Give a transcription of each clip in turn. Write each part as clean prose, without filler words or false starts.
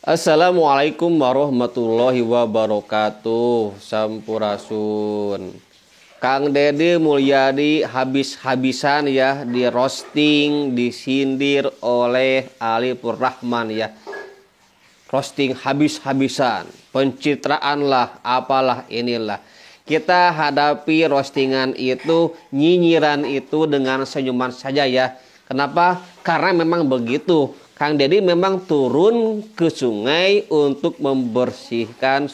Assalamualaikum warahmatullahi wabarakatuh. Sampurasun. Kang Deddy Mulyadi habis-habisan ya di roasting, disindir oleh Alipur Rahman ya. Roasting habis-habisan, pencitraan lah, apalah inilah. Kita hadapi roastingan itu, nyinyiran itu dengan senyuman saja ya. Kenapa? Karena memang begitu. Kang Deddy memang turun ke sungai untuk membersihkan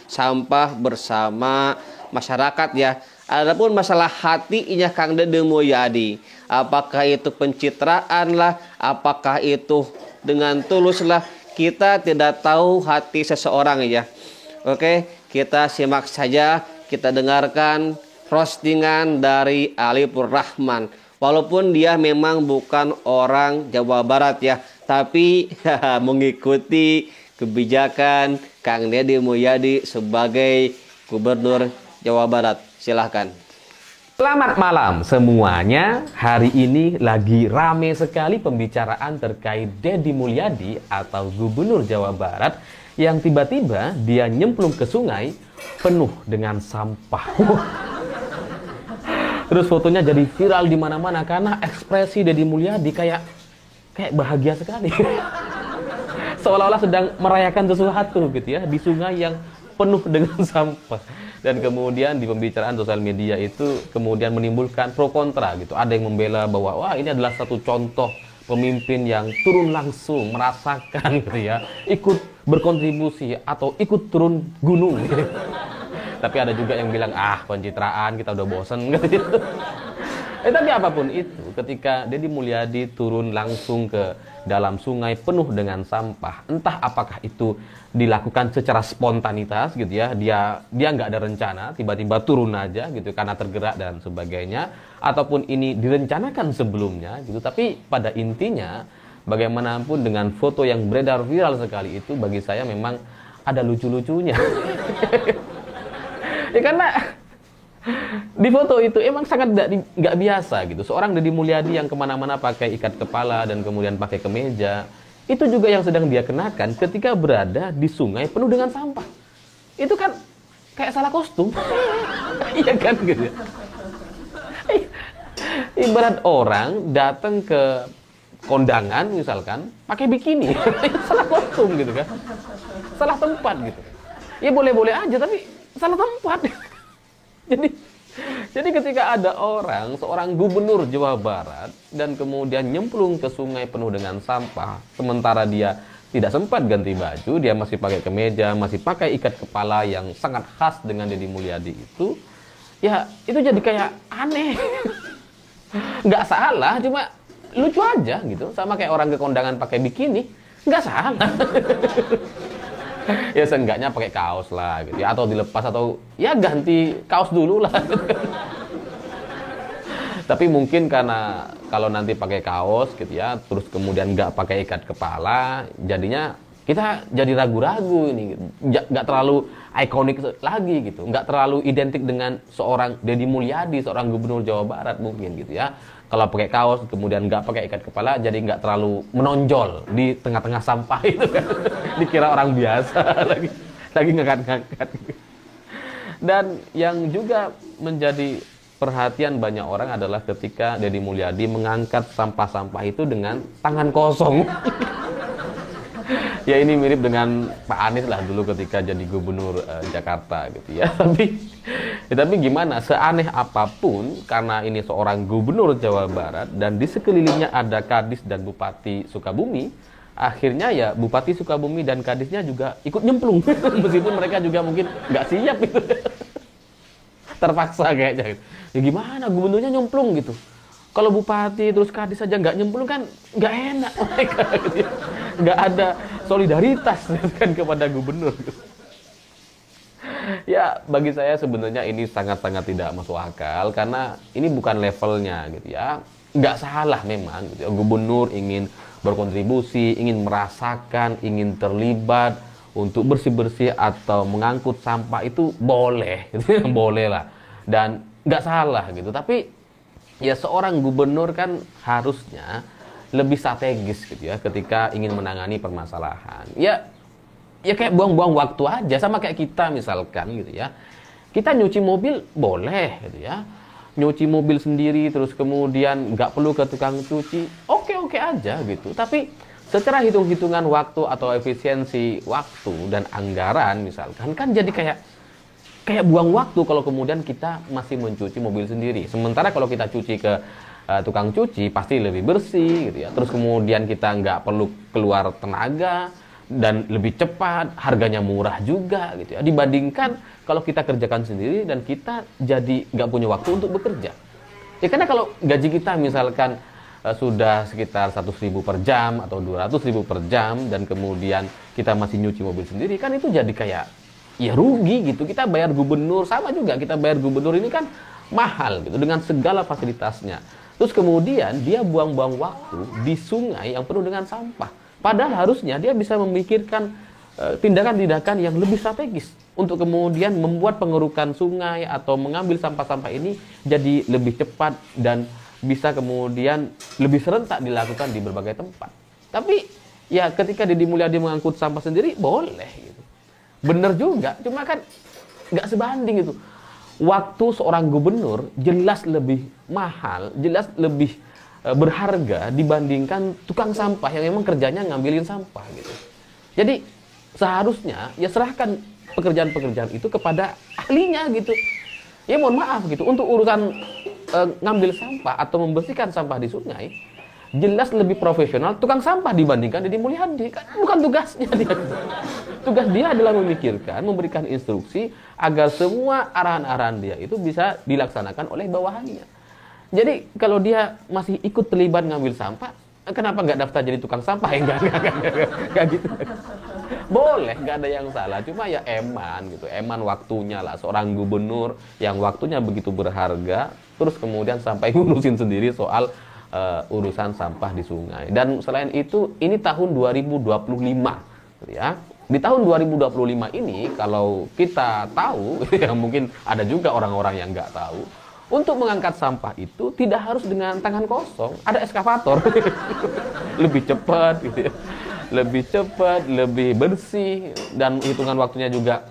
sampah bersama masyarakat ya. Adapun masalah hatinya Kang Deddy Mulyadi, apakah itu pencitraan lah, apakah itu dengan tulus lah, kita tidak tahu hati seseorang ya. Oke, kita simak saja, kita dengarkan roastingan dari Alipur Rahman. Walaupun dia memang bukan orang Jawa Barat ya, tapi mengikuti kebijakan Kang Deddy Mulyadi sebagai Gubernur Jawa Barat. Silahkan. Selamat malam semuanya. Hari ini lagi rame sekali pembicaraan terkait Deddy Mulyadi atau Gubernur Jawa Barat yang tiba-tiba dia nyemplung ke sungai penuh dengan sampah. Terus fotonya jadi viral di mana-mana karena ekspresi Deddy Mulyadi kayak bahagia sekali. Seolah-olah sedang merayakan sesuatu gitu ya di sungai yang penuh dengan sampah. Dan kemudian di pembicaraan sosial media itu kemudian menimbulkan pro kontra gitu. Ada yang membela bahwa wah ini adalah satu contoh pemimpin yang turun langsung merasakan gitu ya, ikut berkontribusi atau ikut turun gunung gitu. Tapi ada juga yang bilang pencitraan, kita udah bosen gitu. Tapi apapun itu, ketika Deddy Mulyadi turun langsung ke dalam sungai penuh dengan sampah, entah apakah itu dilakukan secara spontanitas gitu ya, dia nggak ada rencana, tiba-tiba turun aja gitu karena tergerak dan sebagainya, ataupun ini direncanakan sebelumnya gitu. Tapi pada intinya, bagaimanapun dengan foto yang beredar viral sekali itu, bagi saya memang ada lucu-lucunya. Ya karena di foto itu emang sangat nggak biasa gitu. Seorang Deddy Mulyadi yang kemana-mana pakai ikat kepala dan kemudian pakai kemeja, itu juga yang sedang dia kenakan ketika berada di sungai penuh dengan sampah. Itu kan kayak salah kostum. Iya kan gitu. Ibarat orang datang ke kondangan misalkan pakai bikini. Salah kostum gitu kan. Salah tempat gitu. Ya boleh-boleh aja tapi salah tempat. Jadi ketika ada seorang gubernur Jawa Barat dan kemudian nyemplung ke sungai penuh dengan sampah, sementara dia tidak sempat ganti baju, dia masih pakai kemeja, masih pakai ikat kepala yang sangat khas dengan Deddy Mulyadi itu, ya itu jadi kayak aneh. Nggak salah, cuma lucu aja gitu. Sama kayak orang ke kondangan pakai bikini, nggak salah. Ya seenggaknya pakai kaos lah gitu ya, atau dilepas atau ya ganti kaos dulu lah. Tapi mungkin karena kalau nanti pakai kaos gitu ya, terus kemudian nggak pakai ikat kepala, jadinya kita jadi ragu-ragu ini, nggak terlalu ikonik lagi gitu, nggak terlalu identik dengan seorang Deddy Mulyadi, seorang Gubernur Jawa Barat mungkin gitu ya. Kalau pakai kaos kemudian nggak pakai ikat kepala, jadi nggak terlalu menonjol di tengah-tengah sampah itu kan. Dikira orang biasa lagi ngangkat-ngangkat. Dan yang juga menjadi perhatian banyak orang adalah ketika Deddy Mulyadi mengangkat sampah-sampah itu dengan tangan kosong. Ya ini mirip dengan Pak Anies lah dulu ketika jadi gubernur Jakarta gitu ya. Tapi gimana, seaneh apapun karena ini seorang gubernur Jawa Barat dan di sekelilingnya ada Kadis dan Bupati Sukabumi, akhirnya ya Bupati Sukabumi dan Kadisnya juga ikut nyemplung. Meskipun mereka juga mungkin nggak siap gitu. Terpaksa kayaknya gitu. Ya gimana gubernurnya nyemplung gitu. Kalau bupati terus kadis saja nggak nyemplung kan nggak enak mereka gitu ya. Nggak ada solidaritas kan kepada gubernur gitu. Ya bagi saya sebenarnya ini sangat-sangat tidak masuk akal karena ini bukan levelnya gitu ya. Nggak salah memang gitu ya. Gubernur ingin berkontribusi, ingin merasakan, ingin terlibat untuk bersih-bersih atau mengangkut sampah itu boleh gitu ya. Boleh lah dan nggak salah gitu. Tapi ya seorang gubernur kan harusnya lebih strategis gitu ya ketika ingin menangani permasalahan. Ya ya kayak buang-buang waktu aja, sama kayak kita misalkan gitu ya. Kita nyuci mobil boleh gitu ya. Nyuci mobil sendiri terus kemudian nggak perlu ke tukang cuci, oke-oke aja gitu. Tapi secara hitung-hitungan waktu atau efisiensi waktu dan anggaran misalkan, kan jadi kayak buang waktu kalau kemudian kita masih mencuci mobil sendiri. Sementara kalau kita cuci ke tukang cuci pasti lebih bersih gitu ya. Terus kemudian kita nggak perlu keluar tenaga dan lebih cepat, harganya murah juga gitu ya. Dibandingkan kalau kita kerjakan sendiri dan kita jadi nggak punya waktu untuk bekerja. Ya karena kalau gaji kita misalkan sudah sekitar 100.000 per jam atau 200.000 per jam dan kemudian kita masih nyuci mobil sendiri, kan itu jadi kayak ya rugi gitu. Kita bayar gubernur, sama juga kita bayar gubernur ini kan mahal gitu dengan segala fasilitasnya. Terus kemudian dia buang-buang waktu di sungai yang penuh dengan sampah. Padahal harusnya dia bisa memikirkan tindakan-tindakan yang lebih strategis untuk kemudian membuat pengerukan sungai atau mengambil sampah-sampah ini jadi lebih cepat dan bisa kemudian lebih serentak dilakukan di berbagai tempat. Tapi ya ketika Deddy Mulyadi mengangkut sampah sendiri boleh gitu. Bener juga, cuma kan nggak sebanding itu. Waktu seorang gubernur jelas lebih mahal, jelas lebih berharga dibandingkan tukang sampah yang memang kerjanya ngambilin sampah gitu. Jadi seharusnya ya serahkan pekerjaan-pekerjaan itu kepada ahlinya gitu. Ya mohon maaf gitu, untuk urusan ngambil sampah atau membersihkan sampah di sungai jelas lebih profesional tukang sampah dibandingkan Deddy Mulyadi. Kan bukan tugasnya dia. Tugas dia adalah memikirkan, memberikan instruksi agar semua arahan-arahan dia itu bisa dilaksanakan oleh bawahannya. Jadi kalau dia masih ikut terlibat ngambil sampah, kenapa nggak daftar jadi tukang sampah? Enggak gitu. Boleh, nggak ada yang salah. Cuma ya eman gitu, eman waktunya lah seorang gubernur yang waktunya begitu berharga, terus kemudian sampai ngurusin sendiri soal urusan sampah di sungai. Dan selain itu, ini tahun 2025 ya. Di tahun 2025 ini kalau kita tahu ya mungkin ada juga orang-orang yang nggak tahu, untuk mengangkat sampah itu tidak harus dengan tangan kosong, ada eskavator. Lebih cepat gitu ya. Lebih cepat, lebih bersih, dan hitungan waktunya juga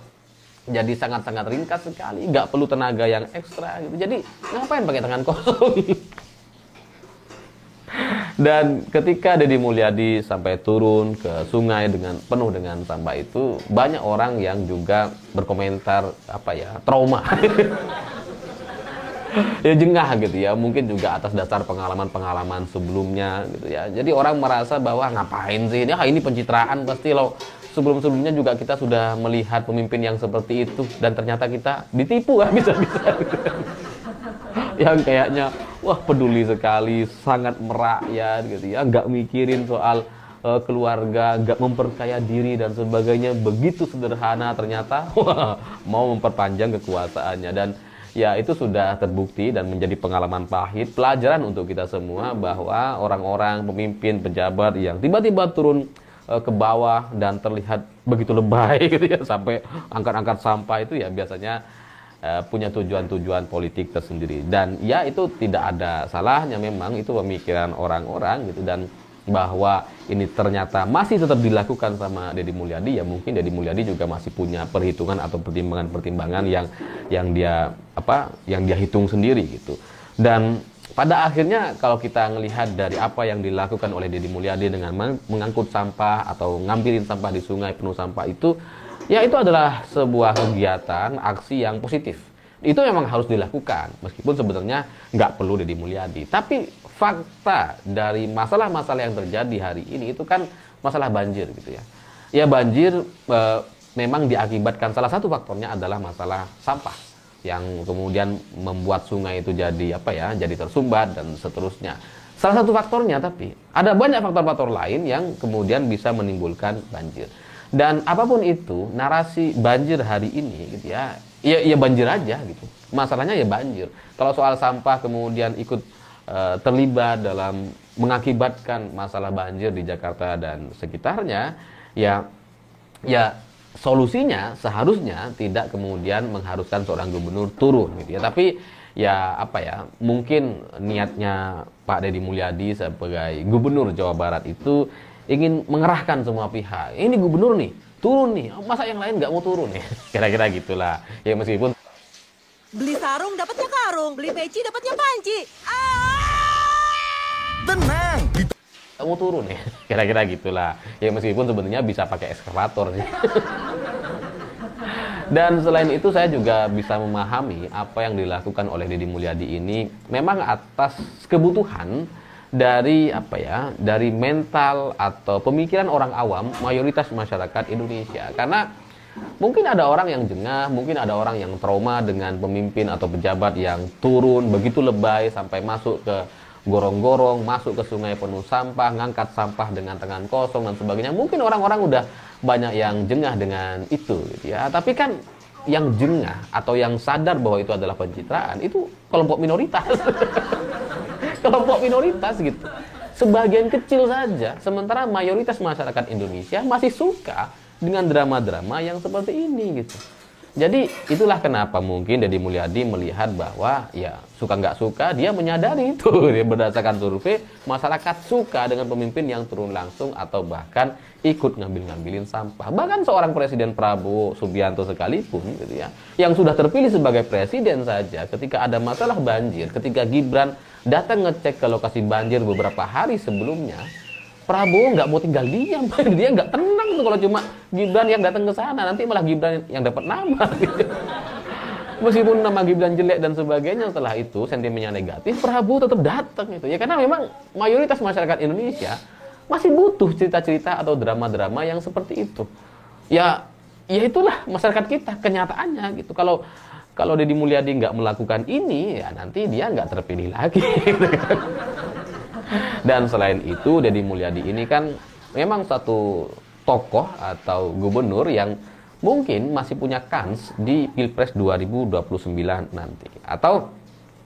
jadi sangat-sangat ringkas sekali, nggak perlu tenaga yang ekstra gitu. Jadi ngapain pakai tangan kosong? Dan ketika Deddy Mulyadi sampai turun ke sungai dengan penuh dengan sampah itu, banyak orang yang juga berkomentar trauma. Ya jengah gitu ya, mungkin juga atas dasar pengalaman-pengalaman sebelumnya gitu ya. Jadi orang merasa bahwa ngapain sih ini pencitraan, pasti loh sebelum-sebelumnya juga kita sudah melihat pemimpin yang seperti itu dan ternyata kita ditipu bisa-bisa. Yang kayaknya wah peduli sekali, sangat merakyat gitu ya, nggak mikirin soal keluarga, nggak memperkaya diri dan sebagainya, begitu sederhana, ternyata wah, mau memperpanjang kekuasaannya. Dan ya itu sudah terbukti dan menjadi pengalaman pahit, pelajaran untuk kita semua bahwa orang-orang pemimpin pejabat yang tiba-tiba turun ke bawah dan terlihat begitu lebay gitu ya, sampai angkat-angkat sampah itu ya biasanya punya tujuan-tujuan politik tersendiri. Dan ya itu tidak ada salahnya, memang itu pemikiran orang-orang gitu. Dan bahwa ini ternyata masih tetap dilakukan sama Deddy Mulyadi, ya mungkin Deddy Mulyadi juga masih punya perhitungan atau pertimbangan-pertimbangan yang dia hitung sendiri gitu. Dan pada akhirnya kalau kita melihat dari apa yang dilakukan oleh Deddy Mulyadi dengan mengangkut sampah atau ngambilin sampah di sungai penuh sampah itu, ya itu adalah sebuah kegiatan, aksi yang positif. Itu memang harus dilakukan, meskipun sebenarnya nggak perlu Deddy Mulyadi. Tapi fakta dari masalah-masalah yang terjadi hari ini itu kan masalah banjir gitu ya. Ya banjir memang diakibatkan, salah satu faktornya adalah masalah sampah yang kemudian membuat sungai itu jadi jadi tersumbat dan seterusnya. Salah satu faktornya, tapi ada banyak faktor-faktor lain yang kemudian bisa menimbulkan banjir. Dan apapun itu, narasi banjir hari ini gitu ya banjir aja gitu. Masalahnya ya banjir. Kalau soal sampah kemudian ikut terlibat dalam mengakibatkan masalah banjir di Jakarta dan sekitarnya, ya solusinya seharusnya tidak kemudian mengharuskan seorang gubernur turun gitu ya. Tapi mungkin niatnya Pak Deddy Mulyadi sebagai gubernur Jawa Barat itu ingin mengerahkan semua pihak. Ini gubernur nih, turun nih, masa yang lain nggak mau turun ya? Kira-kira gitulah. Ya meskipun Beli sarung dapatnya karung, beli peci dapatnya panci. Tenang, nggak mau turun ya? Kira-kira gitulah. Ya meskipun sebenarnya bisa pakai ekskavator sih. Dan selain itu saya juga bisa memahami apa yang dilakukan oleh Deddy Mulyadi ini memang atas kebutuhan dari dari mental atau pemikiran orang awam mayoritas masyarakat Indonesia. Karena mungkin ada orang yang jengah, mungkin ada orang yang trauma dengan pemimpin atau pejabat yang turun begitu lebay sampai masuk ke gorong-gorong, masuk ke sungai penuh sampah, ngangkat sampah dengan tangan kosong dan sebagainya. Mungkin orang-orang udah banyak yang jengah dengan itu gitu ya. Tapi kan yang jengah atau yang sadar bahwa itu adalah pencitraan itu kelompok minoritas. Kelompok minoritas gitu. Sebagian kecil saja, sementara mayoritas masyarakat Indonesia masih suka dengan drama-drama yang seperti ini gitu. Jadi itulah kenapa mungkin Deddy Mulyadi melihat bahwa ya suka nggak suka dia menyadari itu. Dia berdasarkan survei masyarakat suka dengan pemimpin yang turun langsung atau bahkan ikut ngambil-ngambilin sampah. Bahkan seorang Presiden Prabowo Subianto sekalipun gitu ya, yang sudah terpilih sebagai presiden saja ketika ada masalah banjir, ketika Gibran datang ngecek ke lokasi banjir beberapa hari sebelumnya, Prabowo nggak mau tinggal diam, dia nggak tenang tuh kalau cuma Gibran yang datang ke sana, nanti malah Gibran yang dapat nama. Gitu. Meskipun nama Gibran jelek dan sebagainya, setelah itu sentimennya negatif, Prabowo tetap datang itu ya, karena memang mayoritas masyarakat Indonesia masih butuh cerita-cerita atau drama-drama yang seperti itu. Ya itulah masyarakat kita kenyataannya gitu. Kalau Deddy Mulyadi nggak melakukan ini, ya nanti dia nggak terpilih lagi. Gitu kan. Dan selain itu, Deddy Mulyadi ini kan memang satu tokoh atau gubernur yang mungkin masih punya kans di Pilpres 2029 nanti. Atau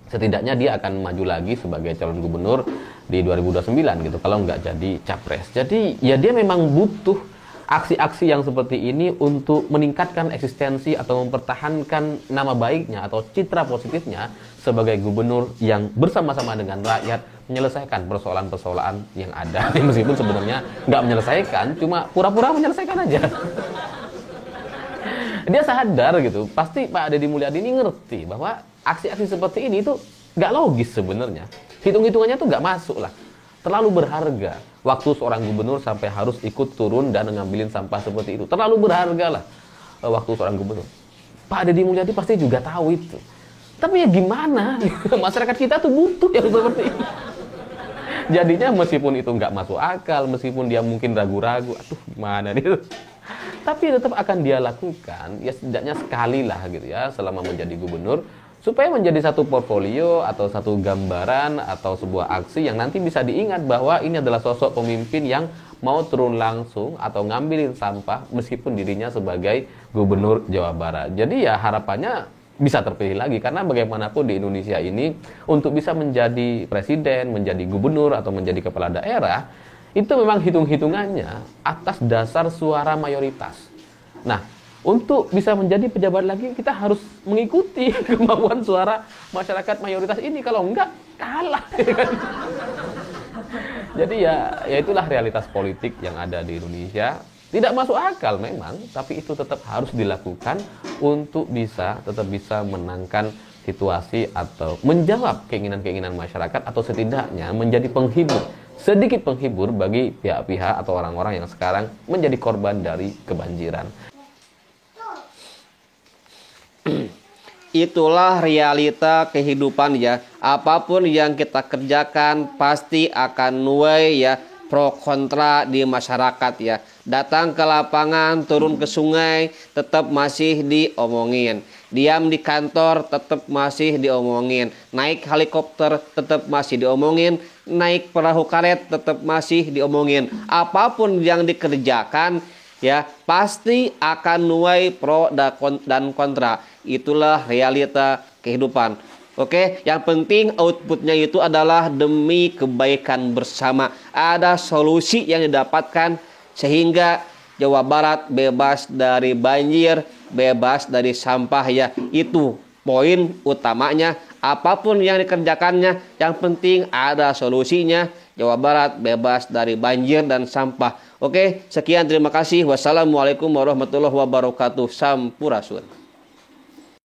setidaknya dia akan maju lagi sebagai calon gubernur di 2029 gitu, kalau nggak jadi capres. Jadi ya dia memang butuh aksi-aksi yang seperti ini untuk meningkatkan eksistensi atau mempertahankan nama baiknya atau citra positifnya sebagai gubernur yang bersama-sama dengan rakyat menyelesaikan persoalan-persoalan yang ada. Meskipun sebenarnya nggak menyelesaikan, cuma pura-pura menyelesaikan aja. Dia sadar gitu, pasti Pak Deddy Mulyadi ini ngerti bahwa aksi-aksi seperti ini itu nggak logis sebenarnya. Hitung-hitungannya tuh nggak masuk lah. Terlalu berharga waktu seorang gubernur sampai harus ikut turun dan ngambilin sampah seperti itu. Terlalu berharga lah waktu seorang gubernur. Pak Deddy Mulyadi pasti juga tahu itu. Tapi ya gimana? Masyarakat kita tuh butuh yang seperti ini. Jadinya meskipun itu nggak masuk akal, meskipun dia mungkin ragu-ragu, aduh gimana nih? Tapi tetap akan dia lakukan, ya setidaknya sekali lah gitu ya, selama menjadi gubernur, supaya menjadi satu portfolio atau satu gambaran atau sebuah aksi yang nanti bisa diingat bahwa ini adalah sosok pemimpin yang mau turun langsung atau ngambilin sampah meskipun dirinya sebagai gubernur Jawa Barat. Jadi ya harapannya bisa terpilih lagi, karena bagaimanapun di Indonesia ini untuk bisa menjadi presiden, menjadi gubernur atau menjadi kepala daerah itu memang hitung-hitungannya atas dasar suara mayoritas. Nah, untuk bisa menjadi pejabat lagi kita harus mengikuti kemauan suara masyarakat mayoritas ini, kalau enggak kalah. Jadi ya itulah realitas politik yang ada di Indonesia. Tidak masuk akal memang, tapi itu tetap harus dilakukan untuk tetap bisa menangkan situasi atau menjawab keinginan-keinginan masyarakat, atau setidaknya menjadi sedikit penghibur bagi pihak-pihak atau orang-orang yang sekarang menjadi korban dari kebanjiran. Itulah realita kehidupan ya. Apapun yang kita kerjakan pasti akan nuai ya, pro kontra di masyarakat ya. Datang ke lapangan, turun ke sungai, tetap masih diomongin. Diam di kantor, tetap masih diomongin. Naik helikopter, tetap masih diomongin. Naik perahu karet, tetap masih diomongin. Apapun yang dikerjakan ya, pasti akan nuai pro dan kontra. Itulah realita kehidupan. Oke, yang penting outputnya itu adalah demi kebaikan bersama. Ada solusi yang didapatkan sehingga Jawa Barat bebas dari banjir, bebas dari sampah ya. Itu poin utamanya. Apapun yang dikerjakannya, yang penting ada solusinya. Jawa Barat bebas dari banjir dan sampah. Oke, sekian terima kasih. Wassalamualaikum warahmatullahi wabarakatuh. Sampurasun.